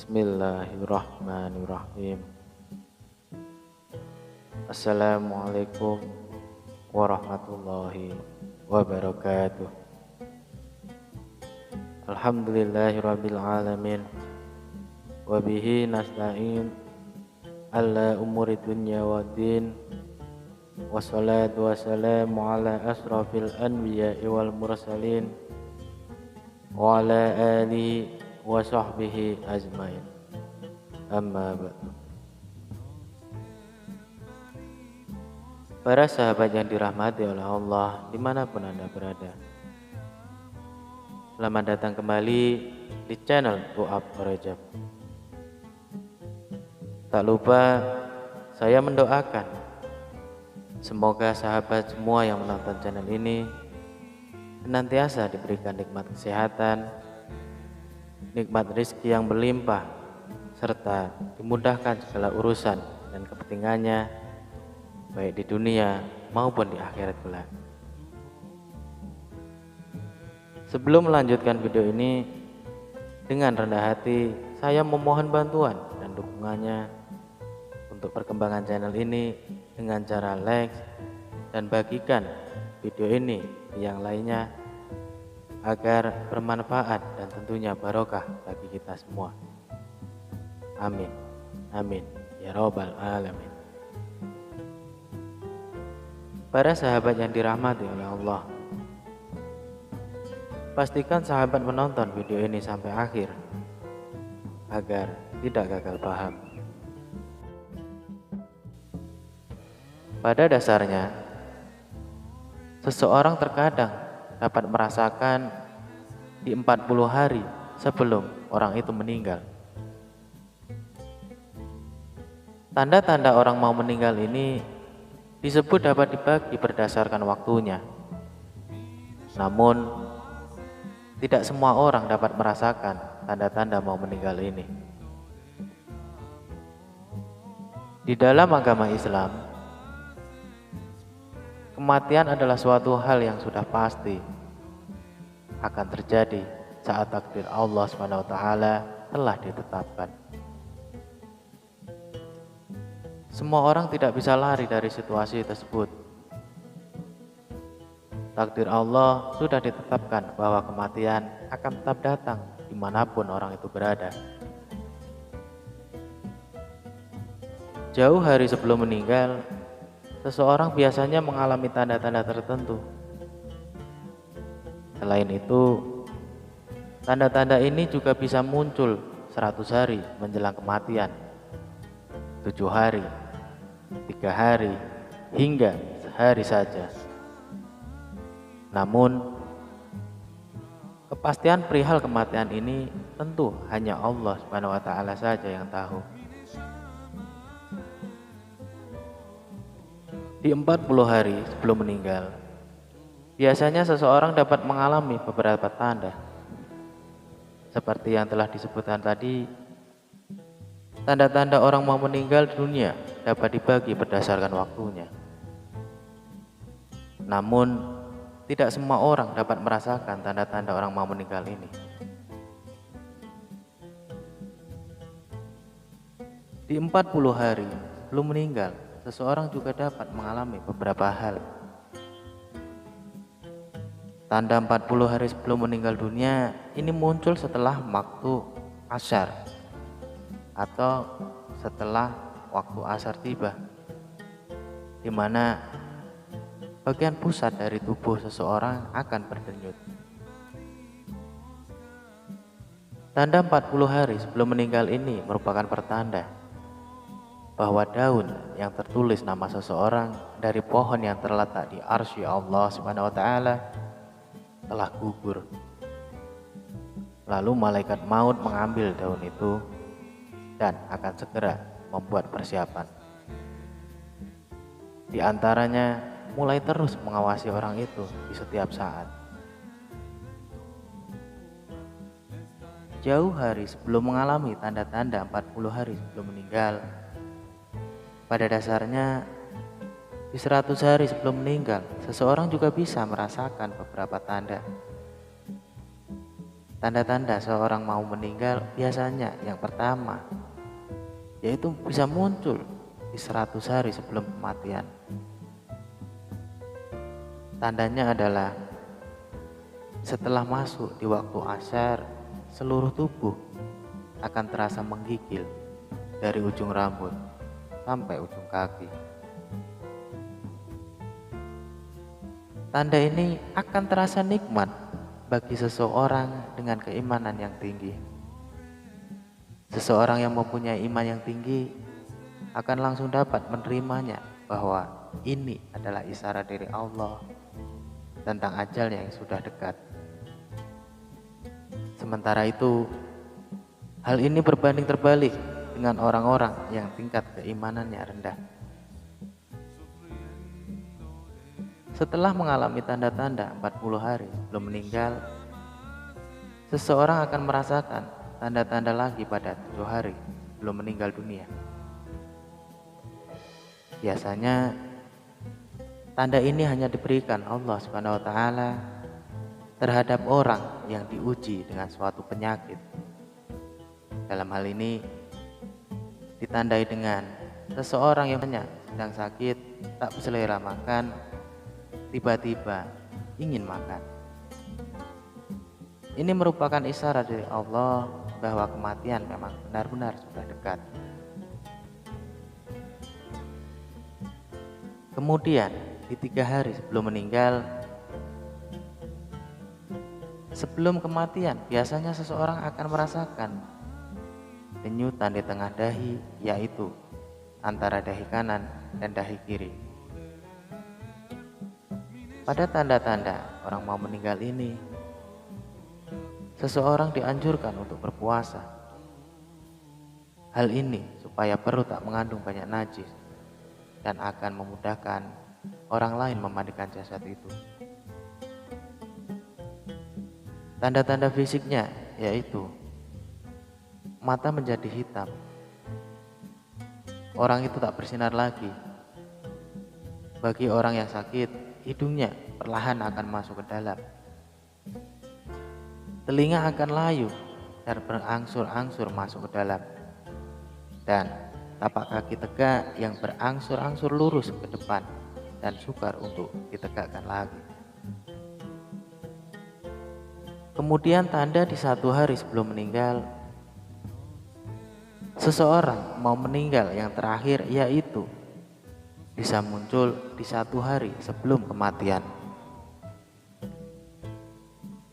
Bismillahirrahmanirrahim. Assalamualaikum warahmatullahi wabarakatuh. Alhamdulillahirabbil alamin. Wa bihi nasta'in alla umuri dunya waddin. Wassalatu wassalamu ala asrafil anbiya'i wal mursalin wa ala alihi wa sahbihi ajmain. Amma ba'du. Para sahabat yang dirahmati oleh Allah dimanapun Anda berada, selamat datang kembali di channel Buab Rajab. Tak lupa saya mendoakan semoga sahabat semua yang menonton channel ini senantiasa diberikan nikmat kesehatan, nikmat rezeki yang berlimpah, serta dimudahkan segala urusan dan kepentingannya baik di dunia maupun di akhirat kelak. Sebelum melanjutkan video ini, dengan rendah hati saya memohon bantuan dan dukungannya untuk perkembangan channel ini dengan cara like dan bagikan video ini ke yang lainnya agar bermanfaat dan tentunya barokah bagi kita semua. Amin, amin, ya robbal alamin. Para sahabat yang dirahmati oleh Allah, pastikan sahabat menonton video ini sampai akhir agar tidak gagal paham. Pada dasarnya, seseorang terkadang dapat merasakan di 40 hari sebelum orang itu meninggal. Tanda-tanda orang mau meninggal ini disebut dapat dibagi berdasarkan waktunya. Namun, tidak semua orang dapat merasakan tanda-tanda mau meninggal ini. Di dalam agama Islam, kematian adalah suatu hal yang sudah pasti akan terjadi saat takdir Allah SWT telah ditetapkan. Semua orang tidak bisa lari dari situasi tersebut. Takdir Allah sudah ditetapkan bahwa kematian akan tetap datang dimanapun orang itu berada. Jauh hari sebelum meninggal, seseorang biasanya mengalami tanda-tanda tertentu. Selain itu, tanda-tanda ini juga bisa muncul 100 hari menjelang kematian, 7 hari, 3 hari, hingga sehari saja. Namun, kepastian perihal kematian ini tentu hanya Allah SWT saja yang tahu. Di 40 hari sebelum meninggal, biasanya seseorang dapat mengalami beberapa tanda. Seperti yang telah disebutkan tadi, tanda-tanda orang mau meninggal dunia dapat dibagi berdasarkan waktunya. Namun, tidak semua orang dapat merasakan tanda-tanda orang mau meninggal ini. Di 40 hari sebelum meninggal, seseorang juga dapat mengalami beberapa hal. Tanda 40 hari sebelum meninggal dunia ini muncul setelah waktu asyar atau setelah waktu asar tiba, di mana bagian pusat dari tubuh seseorang akan berdenyut. Tanda 40 hari sebelum meninggal ini merupakan pertanda bahwa daun yang tertulis nama seseorang dari pohon yang terletak di arsy Allah SWT telah gugur. Lalu malaikat maut mengambil daun itu dan akan segera membuat persiapan. Di antaranya mulai terus mengawasi orang itu di setiap saat. Jauh hari sebelum mengalami tanda-tanda 40 hari sebelum meninggal, pada dasarnya di 100 hari sebelum meninggal, seseorang juga bisa merasakan beberapa tanda. Tanda-tanda seorang mau meninggal biasanya yang pertama yaitu bisa muncul di 100 hari sebelum kematian. Tandanya adalah setelah masuk di waktu asar, seluruh tubuh akan terasa menggigil dari ujung rambut sampai ujung kaki. Tanda ini akan terasa nikmat bagi seseorang dengan keimanan yang tinggi. Seseorang yang mempunyai iman yang tinggi akan langsung dapat menerimanya bahwa ini adalah isyarat dari Allah tentang ajalnya yang sudah dekat. Sementara itu, hal ini berbanding terbalik dengan orang-orang yang tingkat keimanannya rendah. Setelah mengalami tanda-tanda 40 hari sebelum meninggal, seseorang akan merasakan tanda-tanda lagi pada 7 hari sebelum meninggal dunia. Biasanya tanda ini hanya diberikan Allah Subhanahu wa taala terhadap orang yang diuji dengan suatu penyakit. Dalam hal ini ditandai dengan seseorang yang sedang sakit, tak selera makan, tiba-tiba ingin makan. Ini merupakan isyarat dari Allah bahwa kematian memang benar-benar sudah dekat. Kemudian di 3 hari sebelum meninggal, sebelum kematian biasanya seseorang akan merasakan denyutan di tengah dahi, yaitu antara dahi kanan dan dahi kiri. Pada tanda-tanda orang mau meninggal ini, seseorang dianjurkan untuk berpuasa. Hal ini supaya perut tak mengandung banyak najis dan akan memudahkan orang lain memandikan jasad itu. Tanda-tanda fisiknya yaitu mata menjadi hitam, orang itu tak bersinar lagi. Bagi orang yang sakit, hidungnya perlahan akan masuk ke dalam, telinga akan layu dan berangsur-angsur masuk ke dalam, dan tapak kaki tegak yang berangsur-angsur lurus ke depan dan sukar untuk ditegakkan lagi. Kemudian tanda di 1 hari sebelum meninggal, seseorang mau meninggal yang terakhir yaitu bisa muncul di 1 hari sebelum kematian.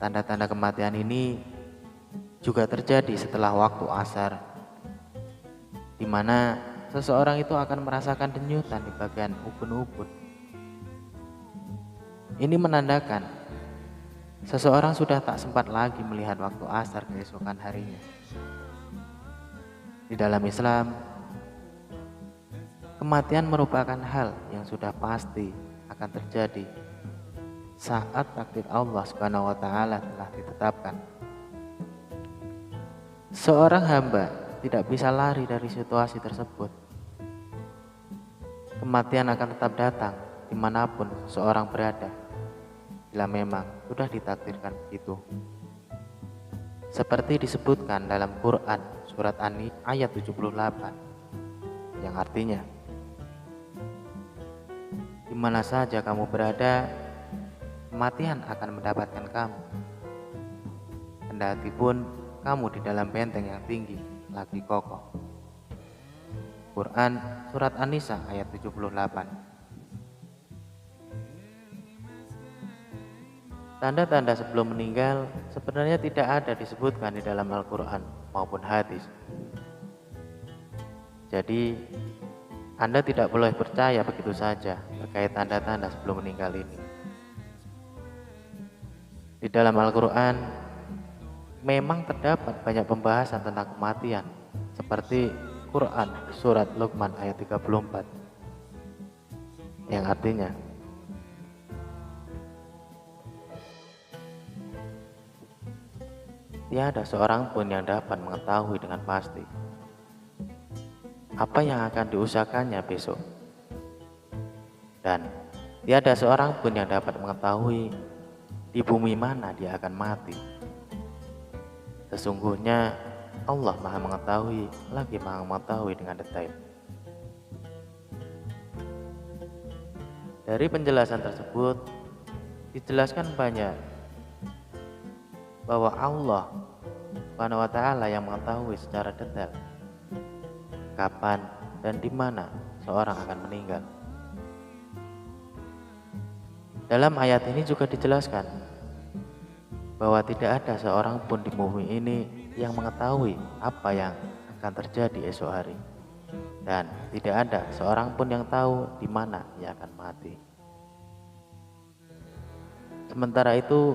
Tanda-tanda kematian ini juga terjadi setelah waktu asar, di mana seseorang itu akan merasakan denyutan di bagian ubun-ubun. Ini menandakan seseorang sudah tak sempat lagi melihat waktu asar keesokan harinya. Di dalam Islam, kematian merupakan hal yang sudah pasti akan terjadi saat takdir Allah Subhanahu wa taala telah ditetapkan. Seorang hamba tidak bisa lari dari situasi tersebut. Kematian akan tetap datang dimanapun seorang berada, bila memang sudah ditakdirkan begitu. Seperti disebutkan dalam Quran surat An-Nisa ayat 78, yang artinya, di mana saja kamu berada, kematian akan mendapatkan kamu. Kendati pun kamu di dalam benteng yang tinggi lagi kokoh. Quran surat An-Nisa ayat 78. Tanda-tanda sebelum meninggal sebenarnya tidak ada disebutkan di dalam Al-Quran maupun hadis. Jadi Anda tidak boleh percaya begitu saja terkait tanda-tanda sebelum meninggal ini. Di dalam Al-Quran memang terdapat banyak pembahasan tentang kematian, seperti Quran surat Luqman ayat 34, yang artinya, tiada seorang pun yang dapat mengetahui dengan pasti apa yang akan diusahakannya besok, dan tiada seorang pun yang dapat mengetahui di bumi mana dia akan mati. Sesungguhnya Allah Maha Mengetahui lagi Maha Mengetahui dengan detail. Dari penjelasan tersebut dijelaskan banyak bahwa Allah Subhanahu wa Ta'ala yang mengetahui secara detail kapan dan di mana seorang akan meninggal. Dalam ayat ini juga dijelaskan bahwa tidak ada seorang pun di bumi ini yang mengetahui apa yang akan terjadi esok hari, dan tidak ada seorang pun yang tahu di mana ia akan mati. Sementara itu,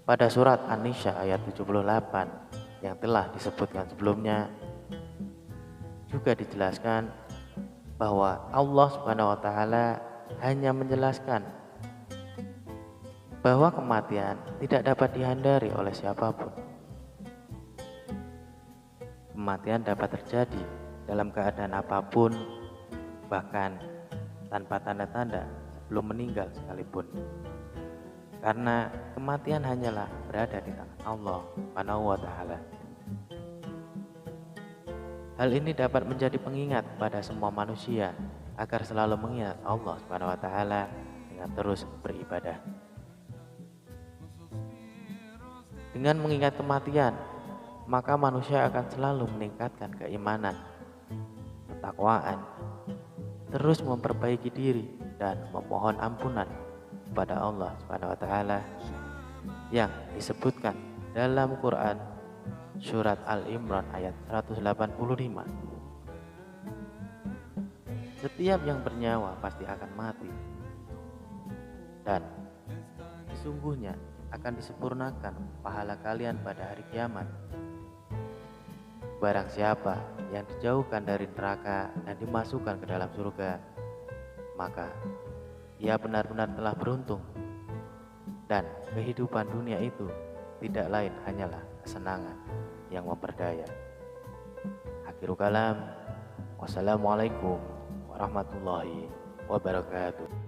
pada surat An-Nisa ayat 78 yang telah disebutkan sebelumnya juga dijelaskan bahwa Allah Subhanahu wa Ta'ala hanya menjelaskan bahwa kematian tidak dapat dihindari oleh siapapun. Kematian dapat terjadi dalam keadaan apapun, bahkan tanpa tanda-tanda sebelum meninggal sekalipun. Karena kematian hanyalah berada di tangan Allah Subhanahu wa Ta'ala. Hal ini dapat menjadi pengingat pada semua manusia agar selalu mengingat Allah Subhanahu wa Ta'ala dengan terus beribadah. Dengan mengingat kematian, maka manusia akan selalu meningkatkan keimanan, ketakwaan, terus memperbaiki diri dan memohon ampunan kepada Allah Subhanahu wa Ta'ala yang disebutkan dalam Quran surat Al-Imran ayat 185. Setiap yang bernyawa pasti akan mati, dan sesungguhnya akan disempurnakan pahala kalian pada hari kiamat. Barang siapa yang dijauhkan dari neraka dan dimasukkan ke dalam surga, maka ia benar-benar telah beruntung, dan kehidupan dunia itu tidak lain hanyalah kesenangan yang memperdaya. Akhirul kalam, wassalamualaikum warahmatullahi wabarakatuh.